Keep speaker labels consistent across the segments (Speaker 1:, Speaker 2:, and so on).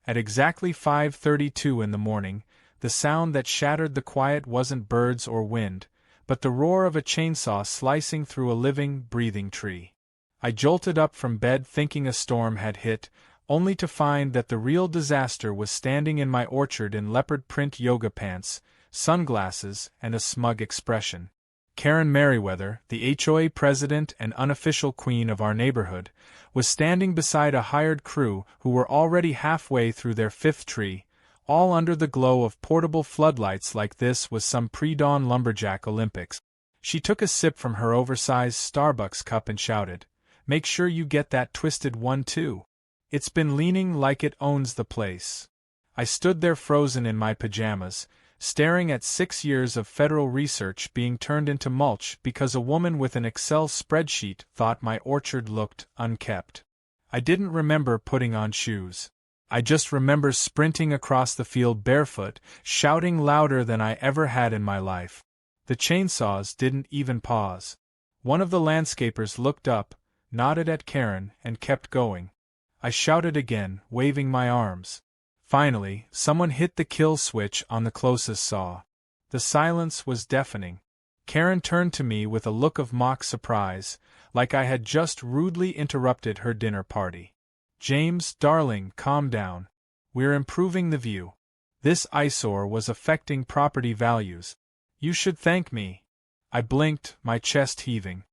Speaker 1: At exactly 5:32 in the morning, the sound that shattered the quiet wasn't birds or wind, but the roar of a chainsaw slicing through a living, breathing tree. I jolted up from bed thinking a storm had hit, only to find that the real disaster was standing in my orchard in leopard print yoga pants, sunglasses, and a smug expression. Karen Merriweather, the HOA president and unofficial queen of our neighborhood, was standing beside a hired crew who were already halfway through their fifth tree, all under the glow of portable floodlights like this was some pre-dawn lumberjack Olympics. She took a sip from her oversized Starbucks cup and shouted, "Make sure you get that twisted one too. It's been leaning like it owns the place." I stood there frozen in my pajamas, staring at 6 years of federal research being turned into mulch because a woman with an Excel spreadsheet thought my orchard looked unkept. I didn't remember putting on shoes. I just remember sprinting across the field barefoot, shouting louder than I ever had in my life. The chainsaws didn't even pause. One of the landscapers looked up, nodded at Karen, and kept going. I shouted again, waving my arms. Finally, someone hit the kill switch on the closest saw. The silence was deafening. Karen turned to me with a look of mock surprise, like I had just rudely interrupted her dinner party. "James, darling, calm down. We're improving the view. This eyesore was affecting property values. You should thank me." I blinked, my chest heaving.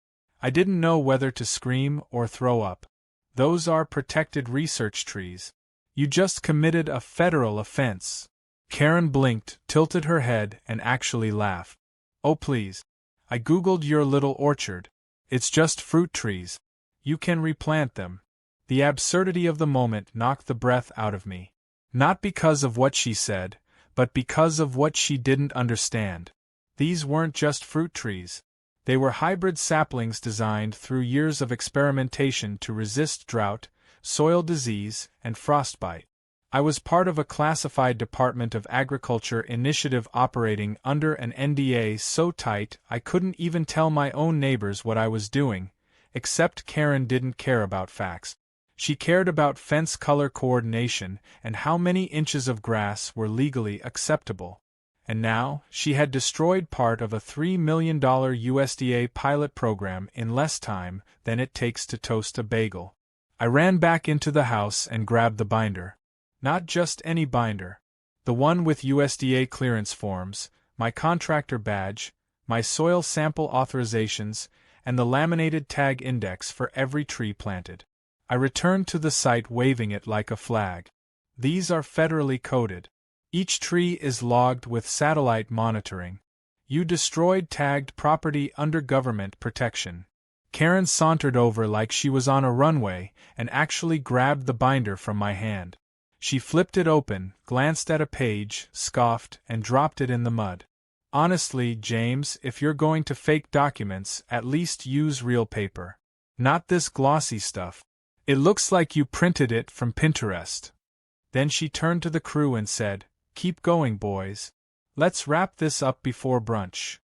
Speaker 1: I didn't know whether to scream or throw up. "Those are protected research trees. You just committed a federal offense." Karen blinked, tilted her head, and actually laughed. "Oh please. I googled your little orchard. It's just fruit trees. You can replant them." The absurdity of the moment knocked the breath out of me. Not because of what she said, but because of what she didn't understand. These weren't just fruit trees. They were hybrid saplings designed through years of experimentation to resist drought, soil disease, and frostbite. I was part of a classified Department of Agriculture initiative operating under an NDA so tight I couldn't even tell my own neighbors what I was doing, except Karen didn't care about facts. She cared about fence color coordination and how many inches of grass were legally acceptable. And now, she had destroyed part of a $3 million USDA pilot program in less time than it takes to toast a bagel. I ran back into the house and grabbed the binder. Not just any binder. The one with USDA clearance forms, my contractor badge, my soil sample authorizations, and the laminated tag index for every tree planted. I returned to the site waving it like a flag. These are federally coded. Each tree is logged with satellite monitoring. You destroyed tagged property under government protection. Karen sauntered over like she was on a runway and actually grabbed the binder from my hand. She flipped it open, glanced at a page, scoffed, and dropped it in the mud. "Honestly, James, if you're going to fake documents, at least use real paper. Not this glossy stuff. It looks like you printed it from Pinterest." Then she turned to the crew and said, "Keep going, boys. Let's wrap this up before brunch."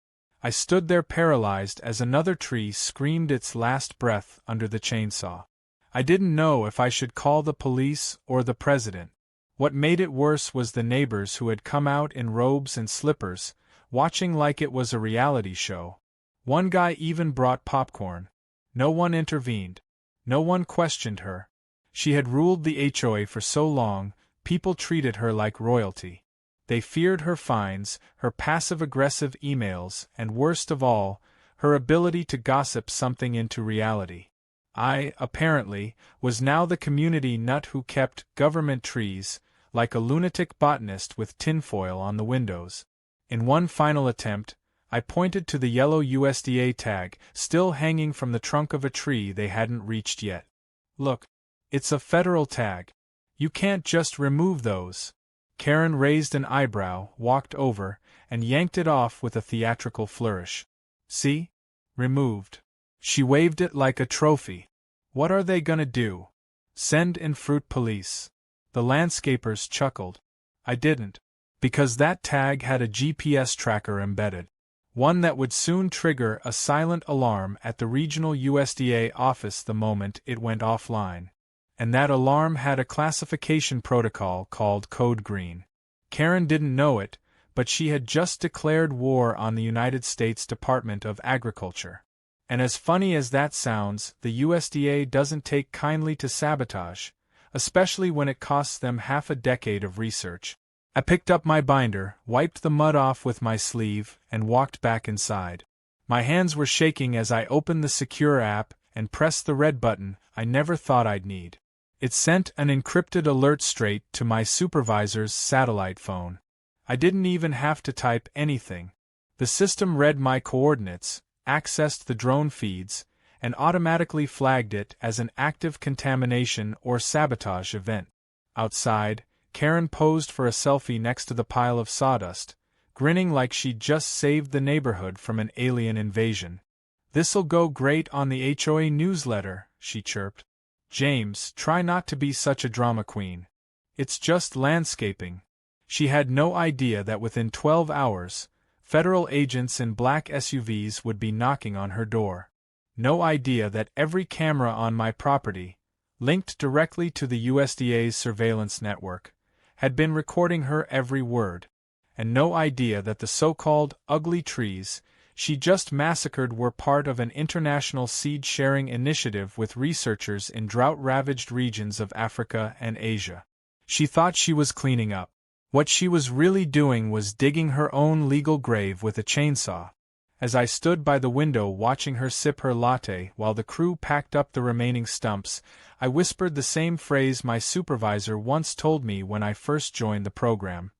Speaker 1: I stood there paralyzed as another tree screamed its last breath under the chainsaw. I didn't know if I should call the police or the president. What made it worse was the neighbors who had come out in robes and slippers, watching like it was a reality show. One guy even brought popcorn. No one intervened. No one questioned her. She had ruled the HOA for so long, people treated her like royalty. They feared her fines, her passive-aggressive emails, and worst of all, her ability to gossip something into reality. I, apparently, was now the community nut who kept government trees, like a lunatic botanist with tinfoil on the windows. In one final attempt, I pointed to the yellow USDA tag, still hanging from the trunk of a tree they hadn't reached yet. "Look, it's a federal tag. You can't just remove those." Karen raised an eyebrow, walked over, and yanked it off with a theatrical flourish. "See? Removed." She waved it like a trophy. "What are they gonna do? Send in fruit police?" The landscapers chuckled. I didn't. Because that tag had a GPS tracker embedded. One that would soon trigger a silent alarm at the regional USDA office the moment it went offline. And that alarm had a classification protocol called Code Green. Karen didn't know it, but she had just declared war on the United States Department of Agriculture. And as funny as that sounds, the USDA doesn't take kindly to sabotage, especially when it costs them half a decade of research. I picked up my binder, wiped the mud off with my sleeve, and walked back inside. My hands were shaking as I opened the Secure app and pressed the red button I never thought I'd need. It sent an encrypted alert straight to my supervisor's satellite phone. I didn't even have to type anything. The system read my coordinates, accessed the drone feeds, and automatically flagged it as an active contamination or sabotage event. Outside, Karen posed for a selfie next to the pile of sawdust, grinning like she'd just saved the neighborhood from an alien invasion. "This'll go great on the HOA newsletter," she chirped. "James, try not to be such a drama queen. It's just landscaping." She had no idea that within 12 hours, federal agents in black SUVs would be knocking on her door. No idea that every camera on my property, linked directly to the USDA's surveillance network, had been recording her every word. And no idea that the so-called ugly trees she just massacred were part of an international seed-sharing initiative with researchers in drought-ravaged regions of Africa and Asia. She thought she was cleaning up. What she was really doing was digging her own legal grave with a chainsaw. As I stood by the window watching her sip her latte while the crew packed up the remaining stumps, I whispered the same phrase my supervisor once told me when I first joined the program.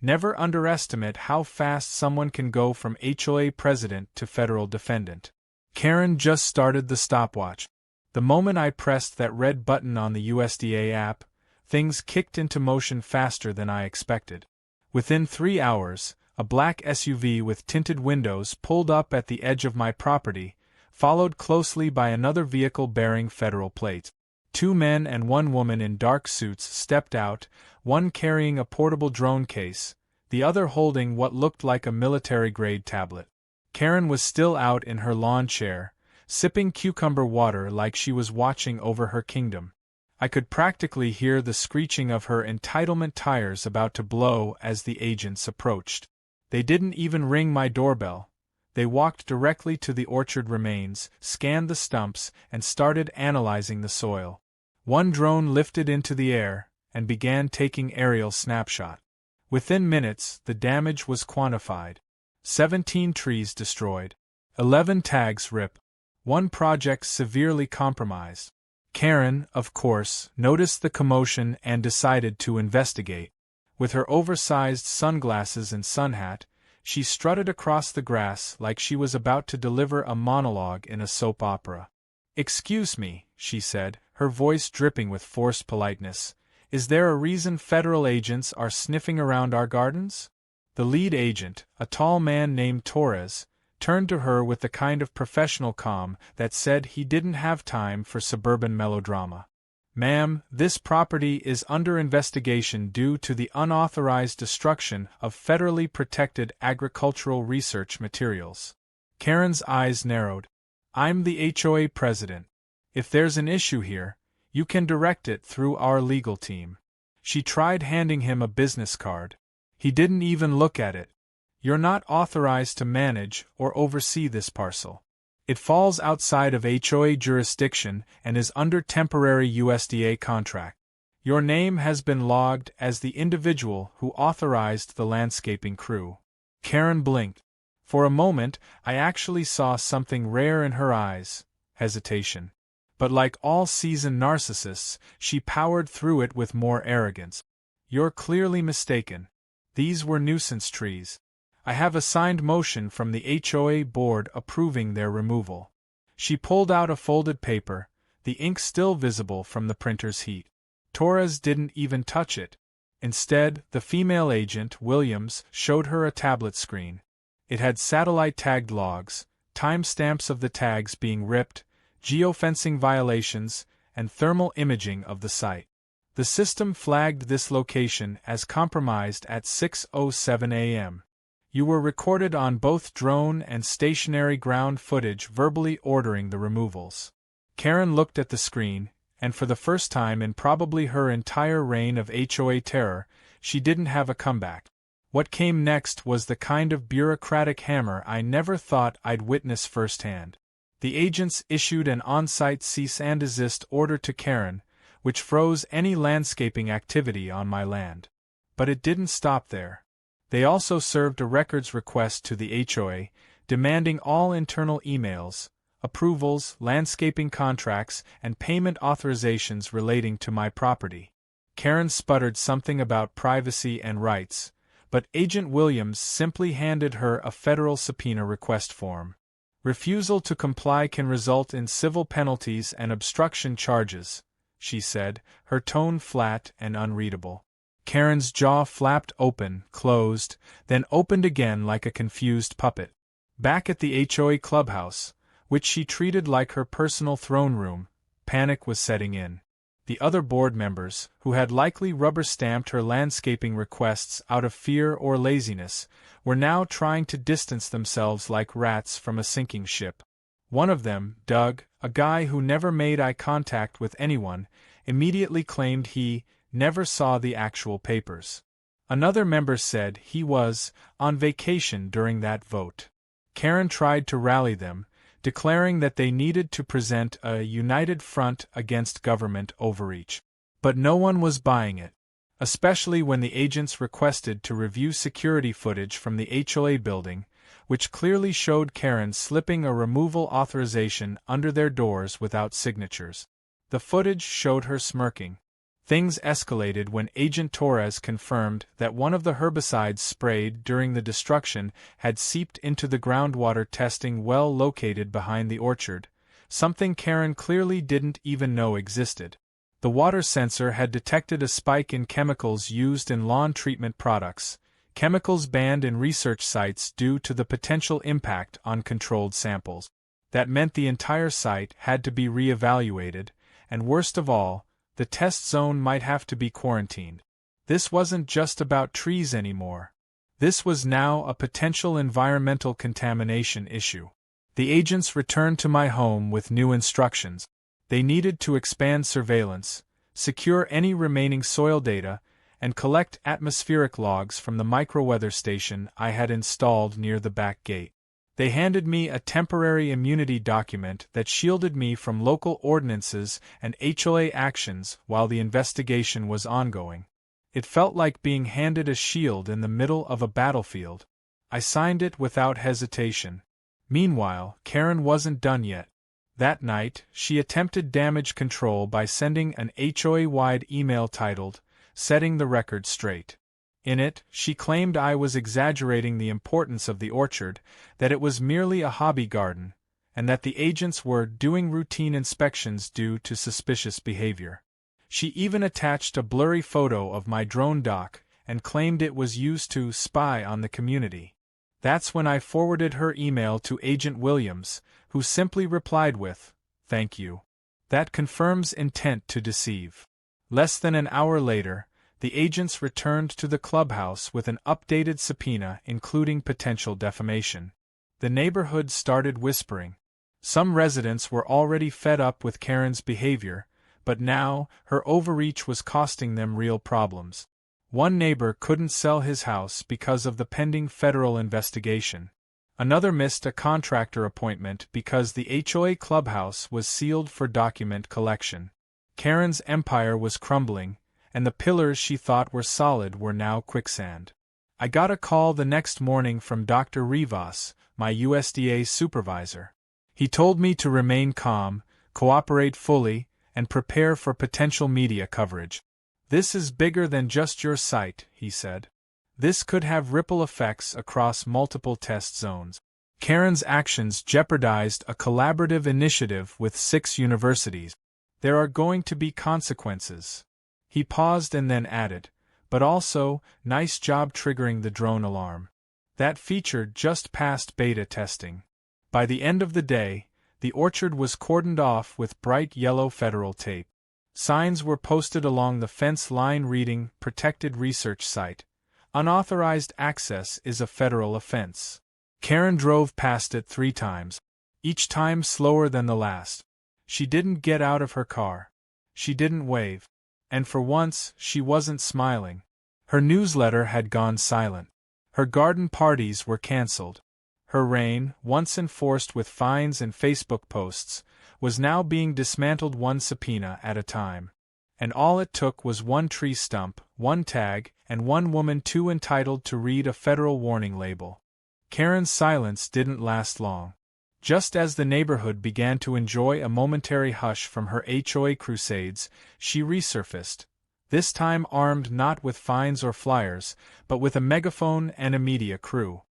Speaker 1: Never underestimate how fast someone can go from HOA president to federal defendant. Karen just started the stopwatch. The moment I pressed that red button on the USDA app, things kicked into motion faster than I expected. Within 3 hours, a black SUV with tinted windows pulled up at the edge of my property, followed closely by another vehicle bearing federal plates. 2 men and 1 woman in dark suits stepped out, one carrying a portable drone case, the other holding what looked like a military-grade tablet. Karen was still out in her lawn chair, sipping cucumber water like she was watching over her kingdom. I could practically hear the screeching of her entitlement tires about to blow as the agents approached. They didn't even ring my doorbell. They walked directly to the orchard remains, scanned the stumps, and started analyzing the soil. One drone lifted into the air and began taking aerial snapshot. Within minutes, the damage was quantified. 17 trees destroyed. 11 tags ripped. 1 project severely compromised. Karen, of course, noticed the commotion and decided to investigate. With her oversized sunglasses and sun hat, she strutted across the grass like she was about to deliver a monologue in a soap opera. "Excuse me," she said, her voice dripping with forced politeness. "Is there a reason federal agents are sniffing around our gardens?" The lead agent, a tall man named Torres, turned to her with the kind of professional calm that said he didn't have time for suburban melodrama. "Ma'am, this property is under investigation due to the unauthorized destruction of federally protected agricultural research materials." Karen's eyes narrowed. "I'm the HOA president. If there's an issue here, you can direct it through our legal team." She tried handing him a business card. He didn't even look at it. "You're not authorized to manage or oversee this parcel. It falls outside of HOA jurisdiction and is under temporary USDA contract. Your name has been logged as the individual who authorized the landscaping crew." Karen blinked. For a moment, I actually saw something rare in her eyes: hesitation. But like all seasoned narcissists, she powered through it with more arrogance. "You're clearly mistaken. These were nuisance trees. I have a signed motion from the HOA board approving their removal." She pulled out a folded paper, the ink still visible from the printer's heat. Torres didn't even touch it. Instead, the female agent, Williams, showed her a tablet screen. It had satellite-tagged logs, timestamps of the tags being ripped, geofencing violations, and thermal imaging of the site. The system flagged this location as compromised at 6:07 a.m. You were recorded on both drone and stationary ground footage verbally ordering the removals. Karen looked at the screen, and for the first time in probably her entire reign of HOA terror, she didn't have a comeback. What came next was the kind of bureaucratic hammer I never thought I'd witness firsthand. The agents issued an on-site cease and desist order to Karen, which froze any landscaping activity on my land. But it didn't stop there. They also served a records request to the HOA, demanding all internal emails, approvals, landscaping contracts, and payment authorizations relating to my property. Karen sputtered something about privacy and rights, but Agent Williams simply handed her a federal subpoena request form. Refusal to comply can result in civil penalties and obstruction charges, she said, her tone flat and unreadable. Karen's jaw flapped open, closed, then opened again like a confused puppet. Back at the HOA clubhouse, which she treated like her personal throne room, panic was setting in. The other board members, who had likely rubber-stamped her landscaping requests out of fear or laziness, were now trying to distance themselves like rats from a sinking ship. One of them, Doug, a guy who never made eye contact with anyone, immediately claimed he never saw the actual papers. Another member said he was on vacation during that vote. Karen tried to rally them, declaring that they needed to present a united front against government overreach. But no one was buying it, especially when the agents requested to review security footage from the HOA building, which clearly showed Karen slipping a removal authorization under their doors without signatures. The footage showed her smirking. Things escalated when Agent Torres confirmed that one of the herbicides sprayed during the destruction had seeped into the groundwater testing well located behind the orchard, something Karen clearly didn't even know existed. The water sensor had detected a spike in chemicals used in lawn treatment products, chemicals banned in research sites due to the potential impact on controlled samples. That meant the entire site had to be re-evaluated, and worst of all, the test zone might have to be quarantined. This wasn't just about trees anymore. This was now a potential environmental contamination issue. The agents returned to my home with new instructions. They needed to expand surveillance, secure any remaining soil data, and collect atmospheric logs from the microweather station I had installed near the back gate. They handed me a temporary immunity document that shielded me from local ordinances and HOA actions while the investigation was ongoing. It felt like being handed a shield in the middle of a battlefield. I signed it without hesitation. Meanwhile, Karen wasn't done yet. That night, she attempted damage control by sending an HOA-wide email titled, "Setting the Record Straight." In it, she claimed I was exaggerating the importance of the orchard, that it was merely a hobby garden, and that the agents were doing routine inspections due to suspicious behavior. She even attached a blurry photo of my drone dock and claimed it was used to spy on the community. That's when I forwarded her email to Agent Williams, who simply replied with, "Thank you. That confirms intent to deceive." Less than an hour later, the agents returned to the clubhouse with an updated subpoena including potential defamation. The neighborhood started whispering. Some residents were already fed up with Karen's behavior, but now her overreach was costing them real problems. One neighbor couldn't sell his house because of the pending federal investigation. Another missed a contractor appointment because the HOA clubhouse was sealed for document collection. Karen's empire was crumbling, and the pillars she thought were solid were now quicksand. I got a call the next morning from Dr. Rivas, my USDA supervisor. He told me to remain calm, cooperate fully, and prepare for potential media coverage. "This is bigger than just your site," he said. "This could have ripple effects across multiple test zones." Karen's actions jeopardized a collaborative initiative with 6 universities. "There are going to be consequences." He paused and then added, "But also, nice job triggering the drone alarm. That feature just passed beta testing." By the end of the day, the orchard was cordoned off with bright yellow federal tape. Signs were posted along the fence line reading, "Protected Research Site. Unauthorized access is a federal offense." Karen drove past it 3 times, each time slower than the last. She didn't get out of her car. She didn't wave. And for once, she wasn't smiling. Her newsletter had gone silent. Her garden parties were cancelled. Her reign, once enforced with fines and Facebook posts, was now being dismantled one subpoena at a time. And all it took was one tree stump, one tag, and one woman too entitled to read a federal warning label. Karen's silence didn't last long. Just as the neighborhood began to enjoy a momentary hush from her HOA crusades, she resurfaced, this time armed not with fines or flyers, but with a megaphone and a media crew.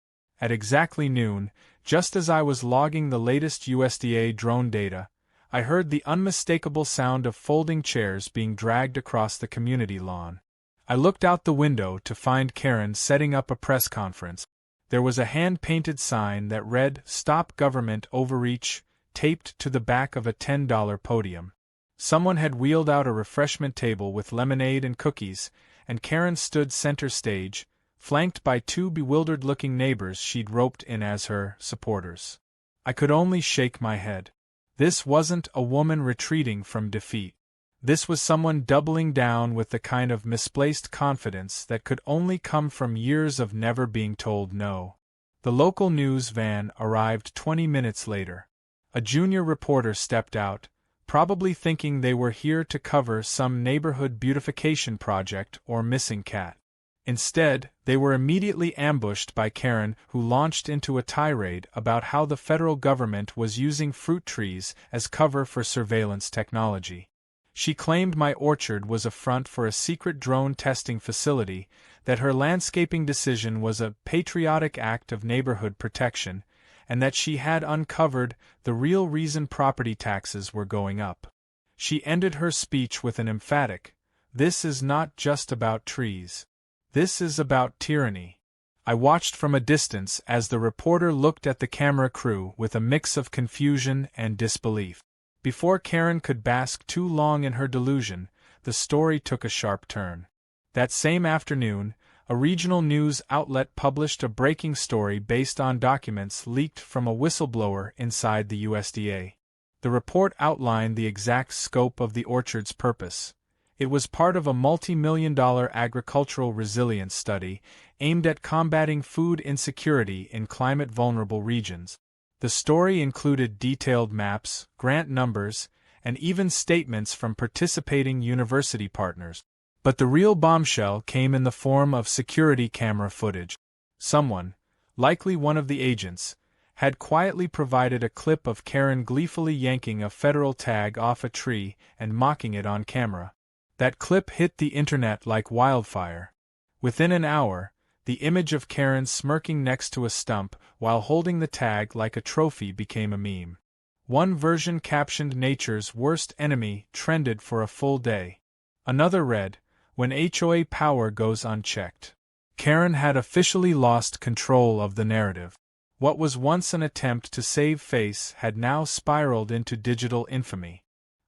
Speaker 1: At exactly noon, just as I was logging the latest USDA drone data, I heard the unmistakable sound of folding chairs being dragged across the community lawn. I looked out the window to find Karen setting up a press conference. There was a hand-painted sign that read, "Stop Government Overreach," taped to the back of a $10 podium. Someone had wheeled out a refreshment table with lemonade and cookies, and Karen stood center stage, flanked by two bewildered-looking neighbors she'd roped in as her supporters. I could only shake my head. This wasn't a woman retreating from defeat. This was someone doubling down with the kind of misplaced confidence that could only come from years of never being told no. The local news van arrived 20 minutes later. A junior reporter stepped out, probably thinking they were here to cover some neighborhood beautification project or missing cat. Instead, they were immediately ambushed by Karen, who launched into a tirade about how the federal government was using fruit trees as cover for surveillance technology. She claimed my orchard was a front for a secret drone testing facility, that her landscaping decision was a patriotic act of neighborhood protection, and that she had uncovered the real reason property taxes were going up. She ended her speech with an emphatic, "This is not just about trees. This is about tyranny." I watched from a distance as the reporter looked at the camera crew with a mix of confusion and disbelief. Before Karen could bask too long in her delusion, the story took a sharp turn. That same afternoon, a regional news outlet published a breaking story based on documents leaked from a whistleblower inside the USDA. The report outlined the exact scope of the orchard's purpose. It was part of a multi-million-dollar agricultural resilience study aimed at combating food insecurity in climate-vulnerable regions. The story included detailed maps, grant numbers, and even statements from participating university partners. But the real bombshell came in the form of security camera footage. Someone, likely one of the agents, had quietly provided a clip of Karen gleefully yanking a federal tag off a tree and mocking it on camera. That clip hit the internet like wildfire. Within an hour, the image of Karen smirking next to a stump while holding the tag like a trophy became a meme. One version captioned "Nature's worst enemy" trended for a full day. Another read, "When HOA power goes unchecked." Karen had officially lost control of the narrative. What was once an attempt to save face had now spiraled into digital infamy.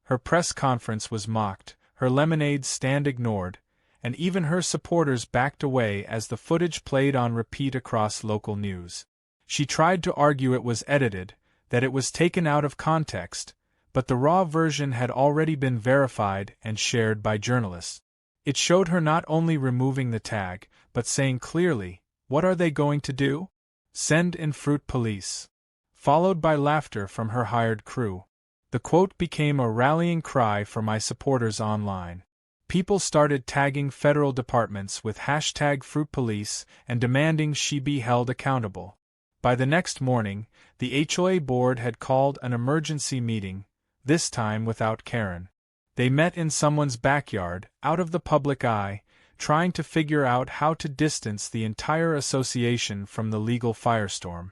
Speaker 1: Her press conference was mocked, her lemonade stand ignored, and even her supporters backed away as the footage played on repeat across local news. She tried to argue it was edited, that it was taken out of context, but the raw version had already been verified and shared by journalists. It showed her not only removing the tag, but saying clearly, "What are they going to do? Send in fruit police." Followed by laughter from her hired crew. The quote became a rallying cry for my supporters online. People started tagging federal departments with #FruitPolice and demanding she be held accountable. By the next morning, the HOA board had called an emergency meeting, this time without Karen. They met in someone's backyard, out of the public eye, trying to figure out how to distance the entire association from the legal firestorm.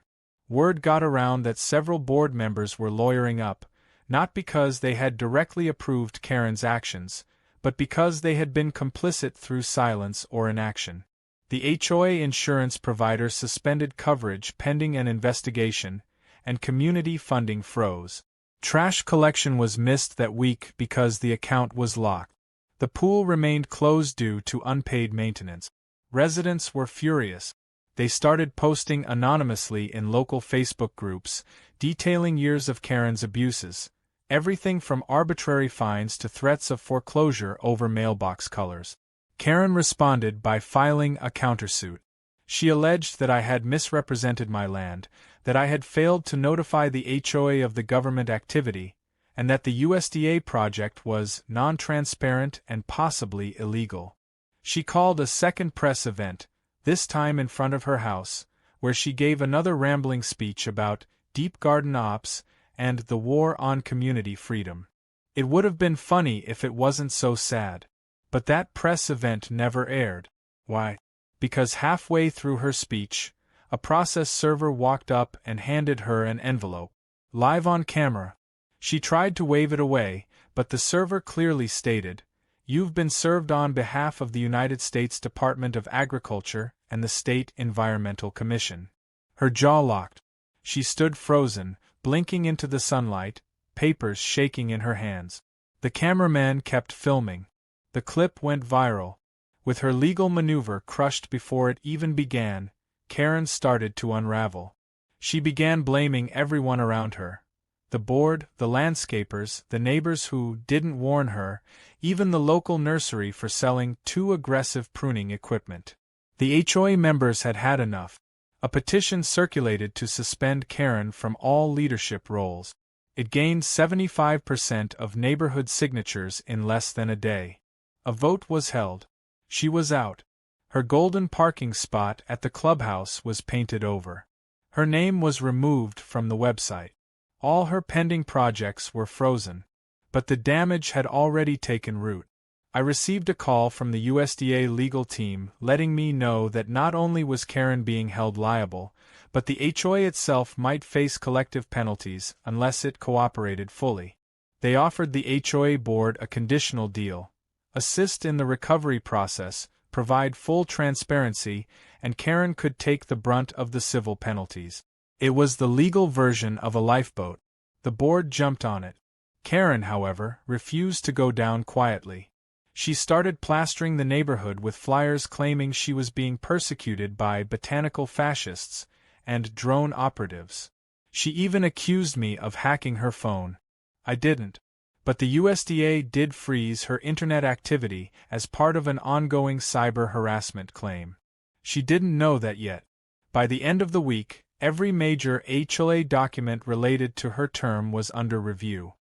Speaker 1: Word got around that several board members were lawyering up, not because they had directly approved Karen's actions, but because they had been complicit through silence or inaction. The HOA insurance provider suspended coverage pending an investigation, and community funding froze. Trash collection was missed that week because the account was locked. The pool remained closed due to unpaid maintenance. Residents were furious. They started posting anonymously in local Facebook groups, detailing years of Karen's abuses, everything from arbitrary fines to threats of foreclosure over mailbox colors. Karen responded by filing a countersuit. She alleged that I had misrepresented my land, that I had failed to notify the HOA of the government activity, and that the USDA project was non-transparent and possibly illegal. She called a second press event, this time in front of her house, where she gave another rambling speech about deep garden ops and the war on community freedom. It would have been funny if it wasn't so sad. But that press event never aired. Why? Because halfway through her speech, a process server walked up and handed her an envelope. Live on camera. She tried to wave it away, but the server clearly stated, "You've been served on behalf of the United States Department of Agriculture and the State Environmental Commission." Her jaw locked. She stood frozen, blinking into the sunlight, papers shaking in her hands. The cameraman kept filming. The clip went viral. With her legal maneuver crushed before it even began, Karen started to unravel. She began blaming everyone around her. The board, the landscapers, the neighbors who didn't warn her, even the local nursery for selling too aggressive pruning equipment. The HOA members had had enough. A petition circulated to suspend Karen from all leadership roles. It gained 75% of neighborhood signatures in less than a day. A vote was held. She was out. Her golden parking spot at the clubhouse was painted over. Her name was removed from the website. All her pending projects were frozen. But the damage had already taken root. I received a call from the USDA legal team letting me know that not only was Karen being held liable, but the HOA itself might face collective penalties unless it cooperated fully. They offered the HOA board a conditional deal: assist in the recovery process, provide full transparency, and Karen could take the brunt of the civil penalties. It was the legal version of a lifeboat. The board jumped on it. Karen, however, refused to go down quietly. She started plastering the neighborhood with flyers claiming she was being persecuted by botanical fascists and drone operatives. She even accused me of hacking her phone. I didn't. But the USDA did freeze her internet activity as part of an ongoing cyber harassment claim. She didn't know that yet. By the end of the week, every major HOA document related to her term was under review.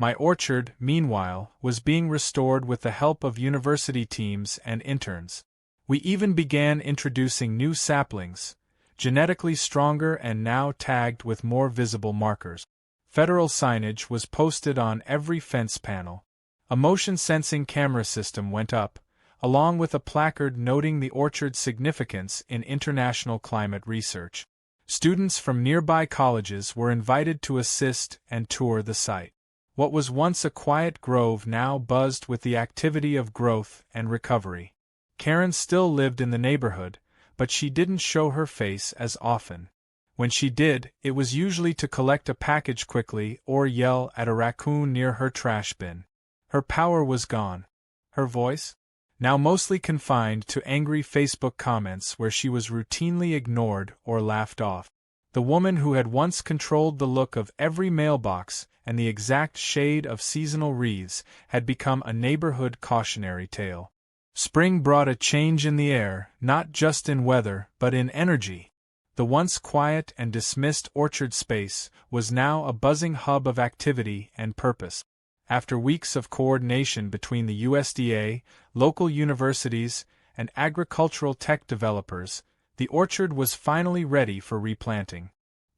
Speaker 1: My orchard, meanwhile, was being restored with the help of university teams and interns. We even began introducing new saplings, genetically stronger and now tagged with more visible markers. Federal signage was posted on every fence panel. A motion-sensing camera system went up, along with a placard noting the orchard's significance in international climate research. Students from nearby colleges were invited to assist and tour the site. What was once a quiet grove now buzzed with the activity of growth and recovery. Karen still lived in the neighborhood, but she didn't show her face as often. When she did, it was usually to collect a package quickly or yell at a raccoon near her trash bin. Her power was gone. Her voice? Now mostly confined to angry Facebook comments where she was routinely ignored or laughed off. The woman who had once controlled the look of every mailbox and the exact shade of seasonal wreaths had become a neighborhood cautionary tale. Spring brought a change in the air, not just in weather, but in energy. The once quiet and dismissed orchard space was now a buzzing hub of activity and purpose. After weeks of coordination between the USDA, local universities, and agricultural tech developers, the orchard was finally ready for replanting.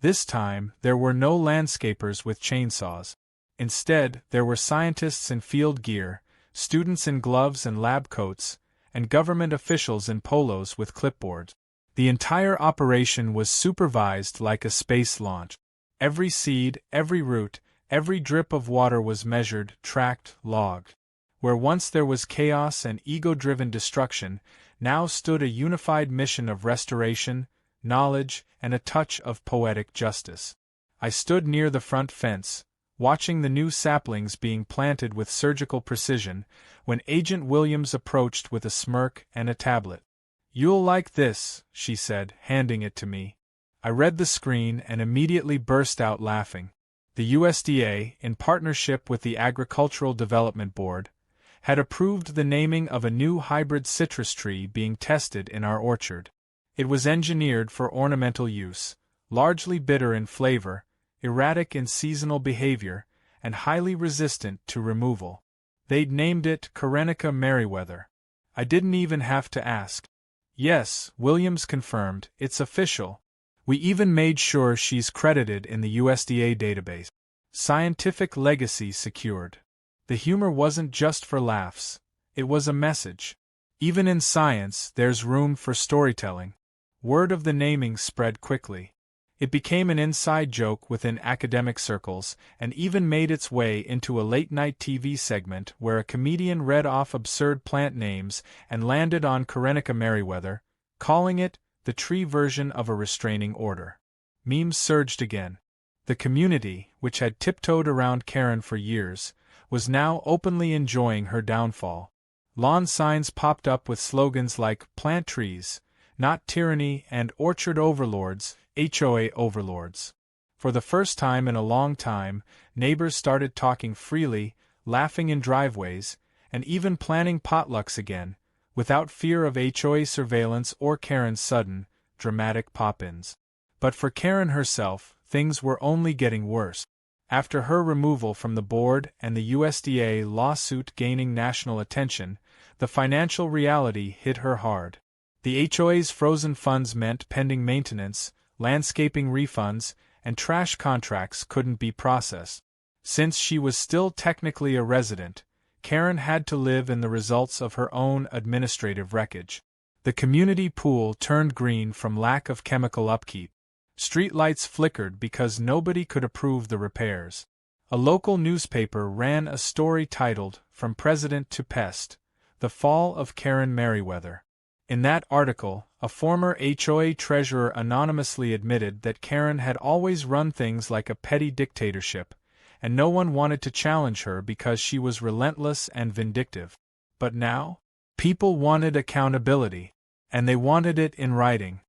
Speaker 1: This time, there were no landscapers with chainsaws. Instead, there were scientists in field gear, students in gloves and lab coats, and government officials in polos with clipboards. The entire operation was supervised like a space launch. Every seed, every root, every drip of water was measured, tracked, logged. Where once there was chaos and ego-driven destruction, now stood a unified mission of restoration, knowledge, and a touch of poetic justice. I stood near the front fence, watching the new saplings being planted with surgical precision, when Agent Williams approached with a smirk and a tablet. "You'll like this," she said, handing it to me. I read the screen and immediately burst out laughing. The USDA, in partnership with the Agricultural Development Board, had approved the naming of a new hybrid citrus tree being tested in our orchard. It was engineered for ornamental use, largely bitter in flavor, erratic in seasonal behavior, and highly resistant to removal. They'd named it Karenica Merriweather. I didn't even have to ask. Yes, Williams confirmed, it's official. We even made sure she's credited in the USDA database. Scientific legacy secured. The humor wasn't just for laughs, it was a message. Even in science, there's room for storytelling. Word of the naming spread quickly. It became an inside joke within academic circles, and even made its way into a late-night TV segment where a comedian read off absurd plant names and landed on Karenica Merriweather, calling it the tree version of a restraining order. Memes surged again. The community, which had tiptoed around Karen for years, was now openly enjoying her downfall. Lawn signs popped up with slogans like "Plant trees, not tyranny" and "Orchard overlords, HOA overlords." For the first time in a long time, neighbors started talking freely, laughing in driveways, and even planning potlucks again, without fear of HOA surveillance or Karen's sudden, dramatic pop-ins. But for Karen herself, things were only getting worse. After her removal from the board and the USDA lawsuit gaining national attention, the financial reality hit her hard. The HOA's frozen funds meant pending maintenance, landscaping refunds, and trash contracts couldn't be processed. Since she was still technically a resident, Karen had to live in the results of her own administrative wreckage. The community pool turned green from lack of chemical upkeep. Streetlights flickered because nobody could approve the repairs. A local newspaper ran a story titled, "From President to Pest: The Fall of Karen Merriweather." In that article, a former HOA treasurer anonymously admitted that Karen had always run things like a petty dictatorship, and no one wanted to challenge her because she was relentless and vindictive. But now, people wanted accountability, and they wanted it in writing.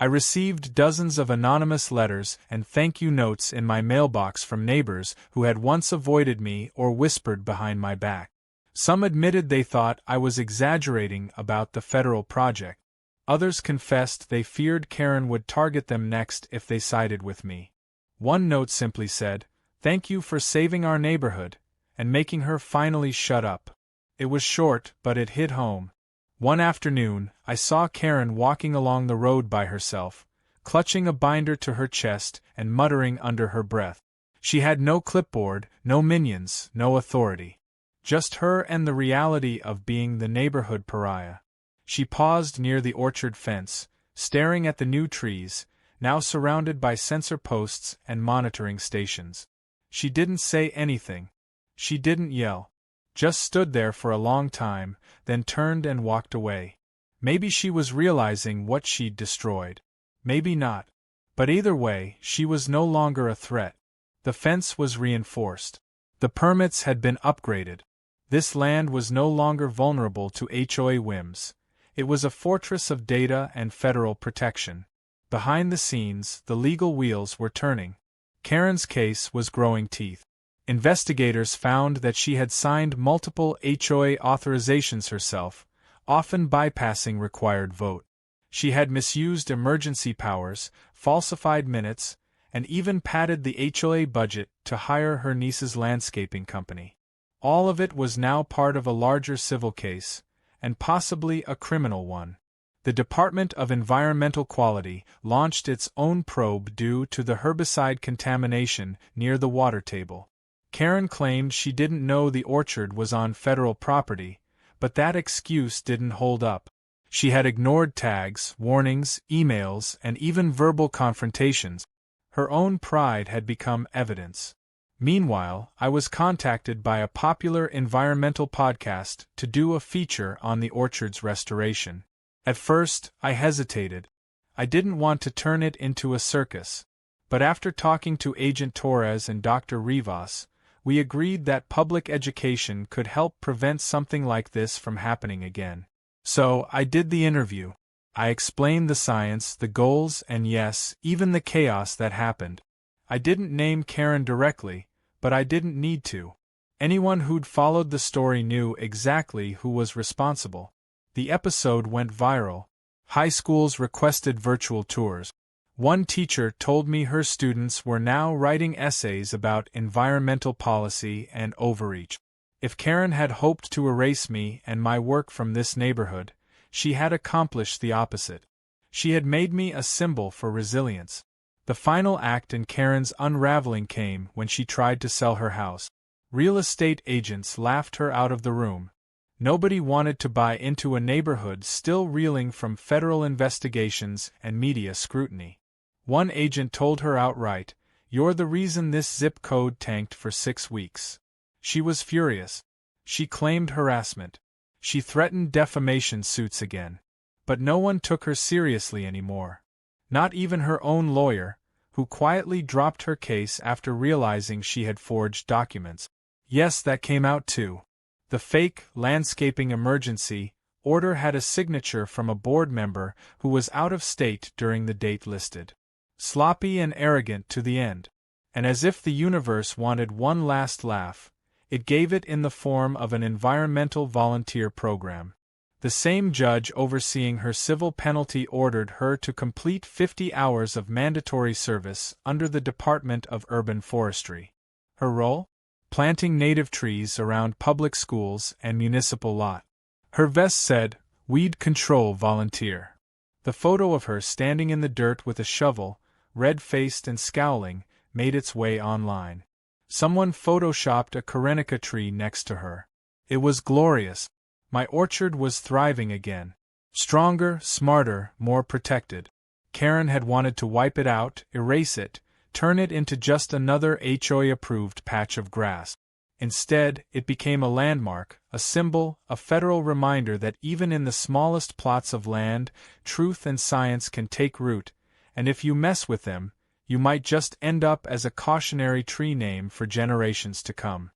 Speaker 1: I received dozens of anonymous letters and thank-you notes in my mailbox from neighbors who had once avoided me or whispered behind my back. Some admitted they thought I was exaggerating about the federal project. Others confessed they feared Karen would target them next if they sided with me. One note simply said, "Thank you for saving our neighborhood," and making her finally shut up. It was short, but it hit home. One afternoon, I saw Karen walking along the road by herself, clutching a binder to her chest and muttering under her breath. She had no clipboard, no minions, no authority. Just her and the reality of being the neighborhood pariah. She paused near the orchard fence, staring at the new trees, now surrounded by sensor posts and monitoring stations. She didn't say anything. She didn't yell. Just stood there for a long time, then turned and walked away. Maybe she was realizing what she'd destroyed. Maybe not. But either way, she was no longer a threat. The fence was reinforced. The permits had been upgraded. This land was no longer vulnerable to HOA whims. It was a fortress of data and federal protection. Behind the scenes, the legal wheels were turning. Karen's case was growing teeth. Investigators found that she had signed multiple HOA authorizations herself, often bypassing required vote. She had misused emergency powers, falsified minutes, and even padded the HOA budget to hire her niece's landscaping company. All of it was now part of a larger civil case, and possibly a criminal one. The Department of Environmental Quality launched its own probe due to the herbicide contamination near the water table. Karen claimed she didn't know the orchard was on federal property, but that excuse didn't hold up. She had ignored tags, warnings, emails, and even verbal confrontations. Her own pride had become evidence. Meanwhile, I was contacted by a popular environmental podcast to do a feature on the orchard's restoration. At first, I hesitated. I didn't want to turn it into a circus. But after talking to Agent Torres and Dr. Rivas, we agreed that public education could help prevent something like this from happening again. So, I did the interview. I explained the science, the goals, and yes, even the chaos that happened. I didn't name Karen directly, but I didn't need to. Anyone who'd followed the story knew exactly who was responsible. The episode went viral. High schools requested virtual tours. One teacher told me her students were now writing essays about environmental policy and overreach. If Karen had hoped to erase me and my work from this neighborhood, she had accomplished the opposite. She had made me a symbol for resilience. The final act in Karen's unraveling came when she tried to sell her house. Real estate agents laughed her out of the room. Nobody wanted to buy into a neighborhood still reeling from federal investigations and media scrutiny. One agent told her outright, "You're the reason this zip code tanked for 6 weeks." She was furious. She claimed harassment. She threatened defamation suits again. But no one took her seriously anymore. Not even her own lawyer, who quietly dropped her case after realizing she had forged documents. Yes, that came out too. The fake landscaping emergency order had a signature from a board member who was out of state during the date listed. Sloppy and arrogant to the end. And as if the universe wanted one last laugh, it gave it in the form of an environmental volunteer program. The same judge overseeing her civil penalty ordered her to complete 50 hours of mandatory service under the Department of Urban Forestry. Her role? Planting native trees around public schools and municipal lot. Her vest said, "Weed Control Volunteer." The photo of her standing in the dirt with a shovel, red-faced and scowling, made its way online. Someone photoshopped a Karenica tree next to her. It was glorious. My orchard was thriving again. Stronger, smarter, more protected. Karen had wanted to wipe it out, erase it, turn it into just another HOA-approved patch of grass. Instead, it became a landmark, a symbol, a federal reminder that even in the smallest plots of land, truth and science can take root, and if you mess with them, you might just end up as a cautionary tree name for generations to come.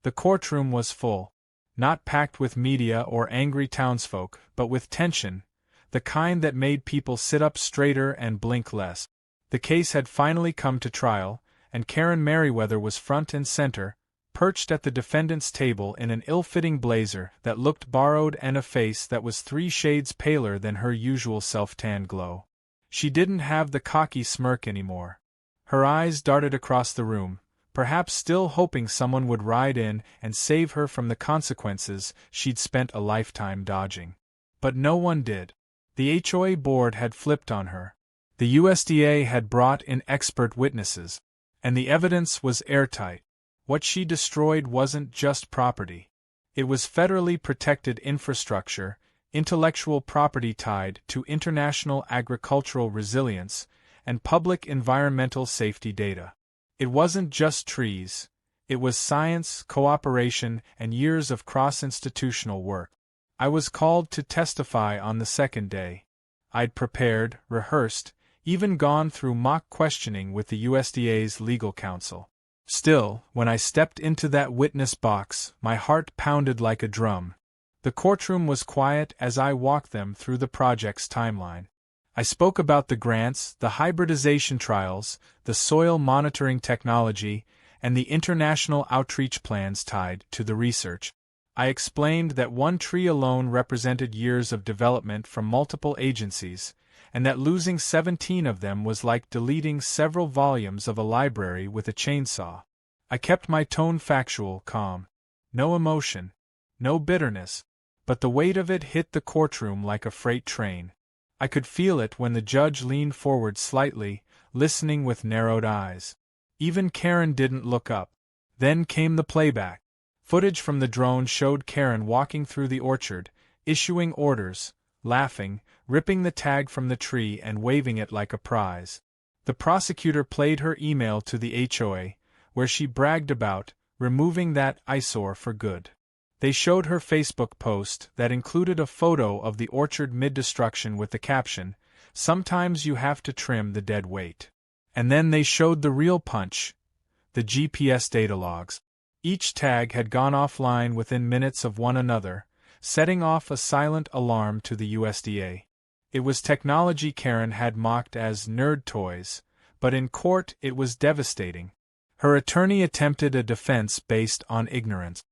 Speaker 1: The courtroom was full. Not packed with media or angry townsfolk, but with tension, the kind that made people sit up straighter and blink less. The case had finally come to trial, and Karen Merriweather was front and center, perched at the defendant's table in an ill-fitting blazer that looked borrowed and a face that was 3 shades paler than her usual self-tanned glow. She didn't have the cocky smirk anymore. Her eyes darted across the room, perhaps still hoping someone would ride in and save her from the consequences she'd spent a lifetime dodging. But no one did. The HOA board had flipped on her. The USDA had brought in expert witnesses. And the evidence was airtight. What she destroyed wasn't just property. It was federally protected infrastructure, intellectual property tied to international agricultural resilience, and public environmental safety data. It wasn't just trees. It was science, cooperation, and years of cross-institutional work. I was called to testify on the second day. I'd prepared, rehearsed, even gone through mock questioning with the USDA's legal counsel. Still, when I stepped into that witness box, my heart pounded like a drum. The courtroom was quiet as I walked them through the project's timeline. I spoke about the grants, the hybridization trials, the soil monitoring technology, and the international outreach plans tied to the research. I explained that one tree alone represented years of development from multiple agencies, and that losing 17 of them was like deleting several volumes of a library with a chainsaw. I kept my tone factual, calm. No emotion, no bitterness, but the weight of it hit the courtroom like a freight train. I could feel it when the judge leaned forward slightly, listening with narrowed eyes. Even Karen didn't look up. Then came the playback. Footage from the drone showed Karen walking through the orchard, issuing orders, laughing, ripping the tag from the tree and waving it like a prize. The prosecutor played her email to the HOA, where she bragged about removing that eyesore for good. They showed her Facebook post that included a photo of the orchard mid-destruction with the caption, "Sometimes you have to trim the dead weight." And then they showed the real punch, the GPS data logs. Each tag had gone offline within minutes of one another, setting off a silent alarm to the USDA. It was technology Karen had mocked as nerd toys, but in court it was devastating. Her attorney attempted a defense based on ignorance.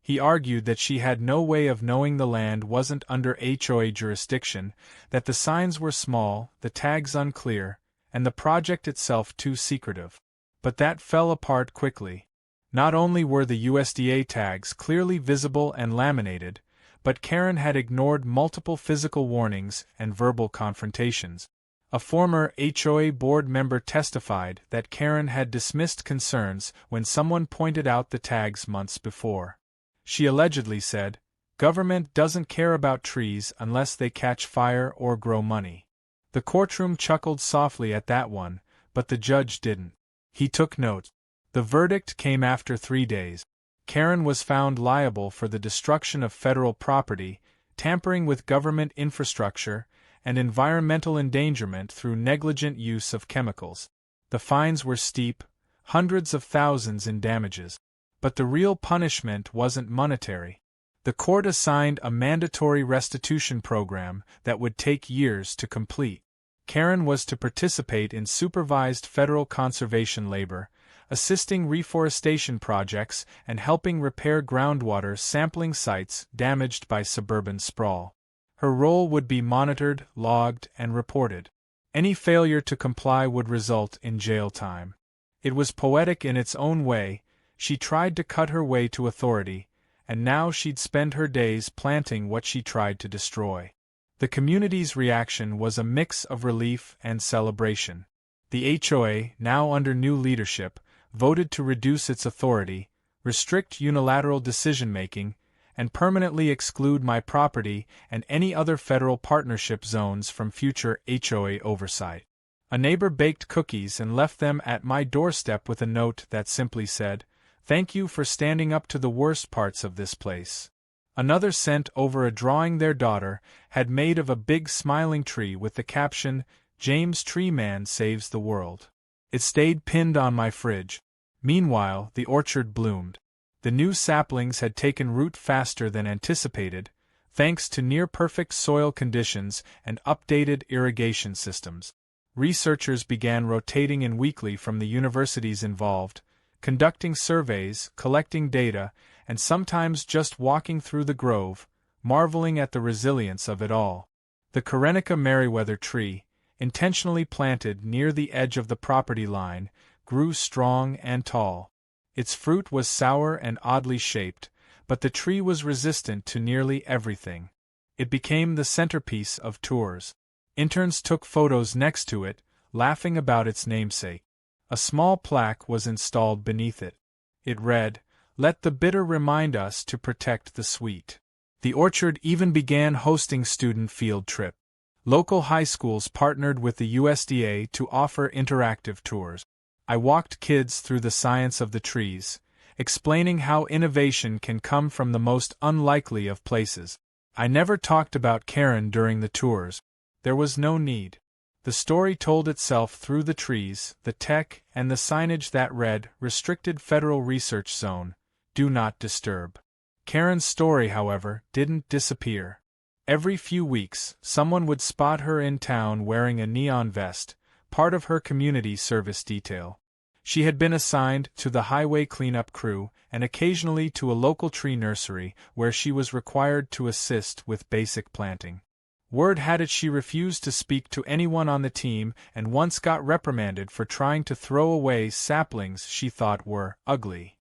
Speaker 1: He argued that she had no way of knowing the land wasn't under HOA jurisdiction, that the signs were small, the tags unclear, and the project itself too secretive. But that fell apart quickly. Not only were the USDA tags clearly visible and laminated, but Karen had ignored multiple physical warnings and verbal confrontations. A former HOA board member testified that Karen had dismissed concerns when someone pointed out the tags months before. She allegedly said, "Government doesn't care about trees unless they catch fire or grow money." The courtroom chuckled softly at that one, but the judge didn't. He took note. The verdict came after 3 days. Karen was found liable for the destruction of federal property, tampering with government infrastructure, and environmental endangerment through negligent use of chemicals. The fines were steep, hundreds of thousands in damages. But the real punishment wasn't monetary. The court assigned a mandatory restitution program that would take years to complete. Karen was to participate in supervised federal conservation labor, assisting reforestation projects and helping repair groundwater sampling sites damaged by suburban sprawl. Her role would be monitored, logged, and reported. Any failure to comply would result in jail time. It was poetic in its own way. She tried to cut her way to authority, and now she'd spend her days planting what she tried to destroy. The community's reaction was a mix of relief and celebration. The HOA, now under new leadership, voted to reduce its authority, restrict unilateral decision-making, and permanently exclude my property and any other federal partnership zones from future HOA oversight. A neighbor baked cookies and left them at my doorstep with a note that simply said, "Thank you for standing up to the worst parts of this place." Another sent over a drawing their daughter had made of a big smiling tree with the caption, "James Tree Man Saves the World." It stayed pinned on my fridge. Meanwhile, the orchard bloomed. The new saplings had taken root faster than anticipated, thanks to near-perfect soil conditions and updated irrigation systems. Researchers began rotating in weekly from the universities involved, conducting surveys, collecting data, and sometimes just walking through the grove, marveling at the resilience of it all. The Karenica Merriweather tree, intentionally planted near the edge of the property line, grew strong and tall. Its fruit was sour and oddly shaped, but the tree was resistant to nearly everything. It became the centerpiece of tours. Interns took photos next to it, laughing about its namesake. A small plaque was installed beneath it. It read, "Let the bitter remind us to protect the sweet." The orchard even began hosting student field trips. Local high schools partnered with the USDA to offer interactive tours. I walked kids through the science of the trees, explaining how innovation can come from the most unlikely of places. I never talked about Karen during the tours. There was no need. The story told itself through the trees, the tech, and the signage that read, "Restricted Federal Research Zone, Do Not Disturb." Karen's story, however, didn't disappear. Every few weeks, someone would spot her in town wearing a neon vest, part of her community service detail. She had been assigned to the highway cleanup crew and occasionally to a local tree nursery where she was required to assist with basic planting. Word had it she refused to speak to anyone on the team and once got reprimanded for trying to throw away saplings she thought were ugly.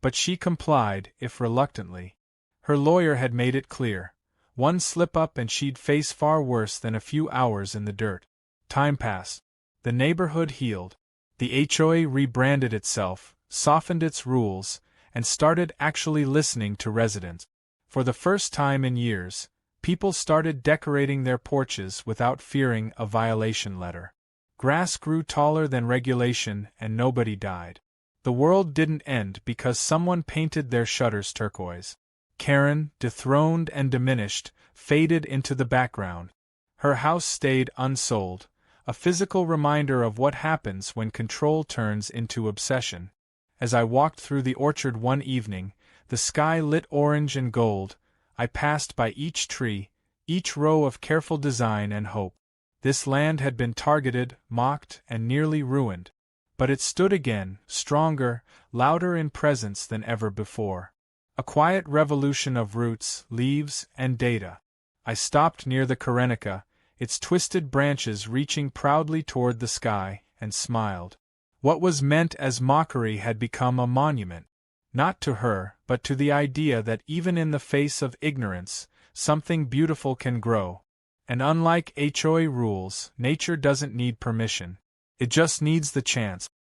Speaker 1: But she complied, if reluctantly. Her lawyer had made it clear. One slip-up and she'd face far worse than a few hours in the dirt. Time passed. The neighborhood healed. The HOA rebranded itself, softened its rules, and started actually listening to residents. For the first time in years, people started decorating their porches without fearing a violation letter. Grass grew taller than regulation and nobody died. The world didn't end because someone painted their shutters turquoise. Karen, dethroned and diminished, faded into the background. Her house stayed unsold, a physical reminder of what happens when control turns into obsession. As I walked through the orchard one evening, the sky lit orange and gold. I passed by each tree, each row of careful design and hope. This land had been targeted, mocked, and nearly ruined. But it stood again, stronger, louder in presence than ever before. A quiet revolution of roots, leaves, and data. I stopped near the Karenica, its twisted branches reaching proudly toward the sky, and smiled. What was meant as mockery had become a monument. Not to her, but to the idea that even in the face of ignorance, something beautiful can grow. And unlike HOA rules, nature doesn't need permission. It just needs the chance.